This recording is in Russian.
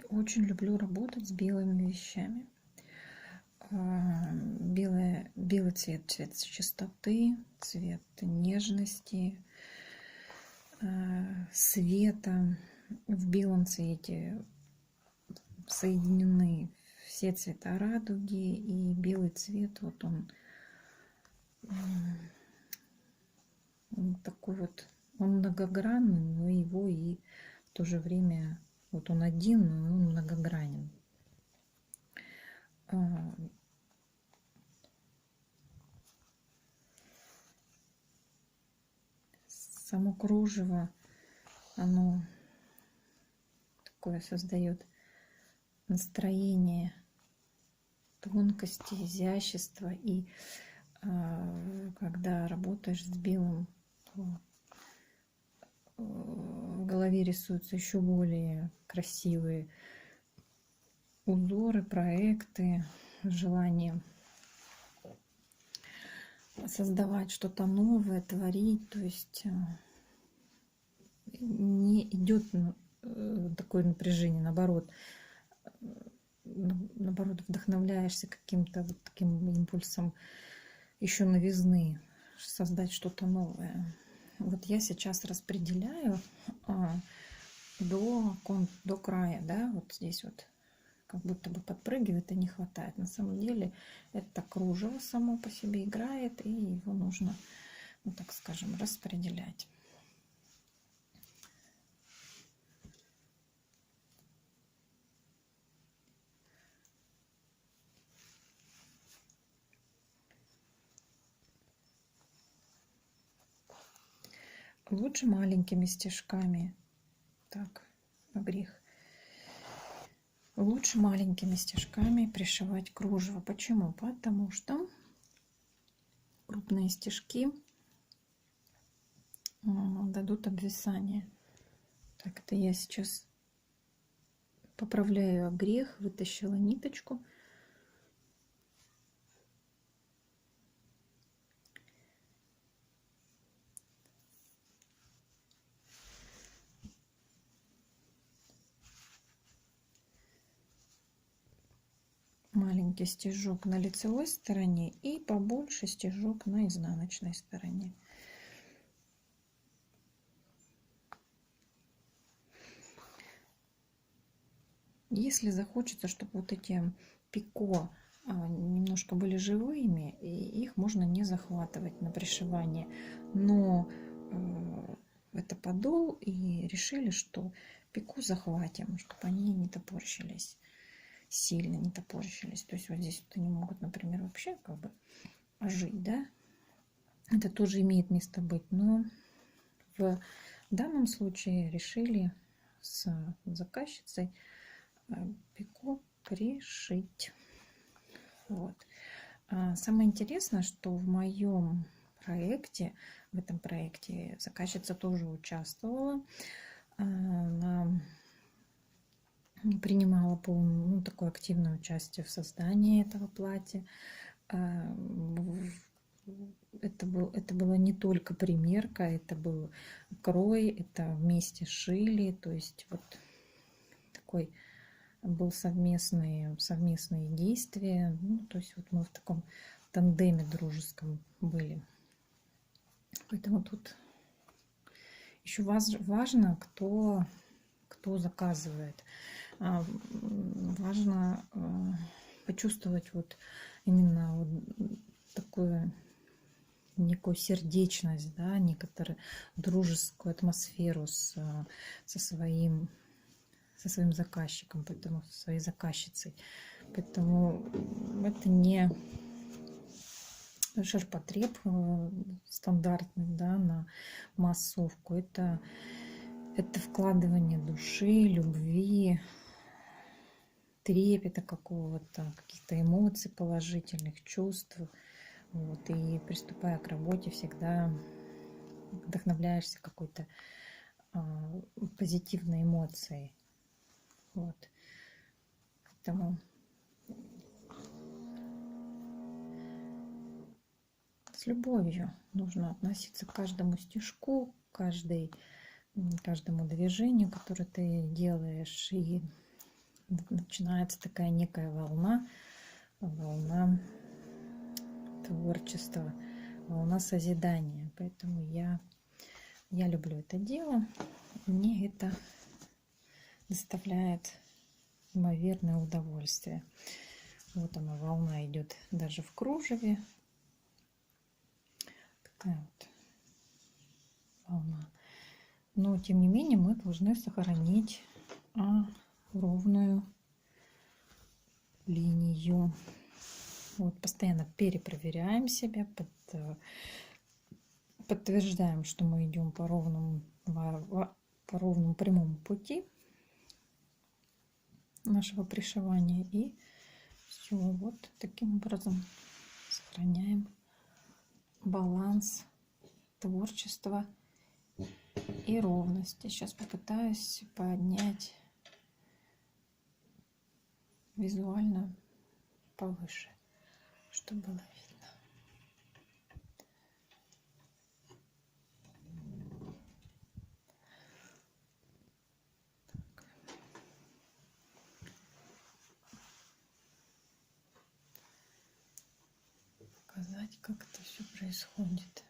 Очень люблю работать с белыми вещами. Белый цвет, цвет чистоты, цвет нежности, света. В белом цвете соединены все цвета радуги, и белый цвет, вот он такой вот, он многогранный, но его и в то же время, вот он один, но он многогранен. Само кружево, оно такое создает настроение тонкости, изящества. И когда работаешь с белым, то в голове рисуются еще более красивые узоры, проекты, желание создавать что-то новое, творить. То есть не идет такое напряжение, наоборот, вдохновляешься каким-то вот таким импульсом еще новизны, создать что-то новое. Вот я сейчас распределяю до края, да, вот здесь вот как будто бы подпрыгивает и не хватает. На самом деле это кружево само по себе играет, и его нужно, ну, так скажем, распределять. Лучше маленькими стежками. Так, на грех. Лучше маленькими стежками пришивать кружево. Почему? Потому что крупные стежки дадут обвисание. Так, это я сейчас поправляю огрех, вытащила ниточку. Маленький стежок на лицевой стороне и побольше стежок на изнаночной стороне. Если захочется, чтобы вот эти пико немножко были живыми, и их можно не захватывать на пришивание. Но это подол, и решили, что пико захватим, чтобы они не топорщились, сильно не топорщились. То есть вот здесь вот они могут, например, вообще как бы ожить, да? Это тоже имеет место быть. Но в данном случае решили с заказчицей пико пришить. Вот. Самое интересное, что в моем проекте, в этом проекте заказчица тоже участвовала. Она принимала полное, такое активное участие в создании этого платья. Это было не только примерка, это был крой, это вместе шили. То есть вот такой был совместные действия. То есть вот мы в таком тандеме дружеском были. Поэтому тут еще важно, кто заказывает. Важно почувствовать вот именно вот такую некую сердечность, да, некоторую дружескую атмосферу со своим заказчиком, поэтому со своей заказчицей. Поэтому это не ширпотреб стандартный, да, на массовку. Это вкладывание души, любви, трепета какого-то, каких-то эмоций положительных, чувств. Вот. И приступая к работе, всегда вдохновляешься какой-то позитивной эмоцией. Вот. Поэтому с любовью нужно относиться к каждому стежку, каждому движению, которое ты делаешь. И начинается такая некая волна, волна творчества, волна созидания. Поэтому я люблю это дело. Мне это доставляет неимоверное удовольствие. Вот она, волна идет даже в кружеве. Такая вот волна. Но тем не менее мы должны сохранить ровную линию. Вот, постоянно перепроверяем себя, подтверждаем, что мы идем по ровному прямому пути нашего пришивания. И все, вот таким образом сохраняем баланс творчества и ровности. Сейчас попытаюсь поднять визуально повыше, чтобы было видно. Так. Показать, как это все происходит.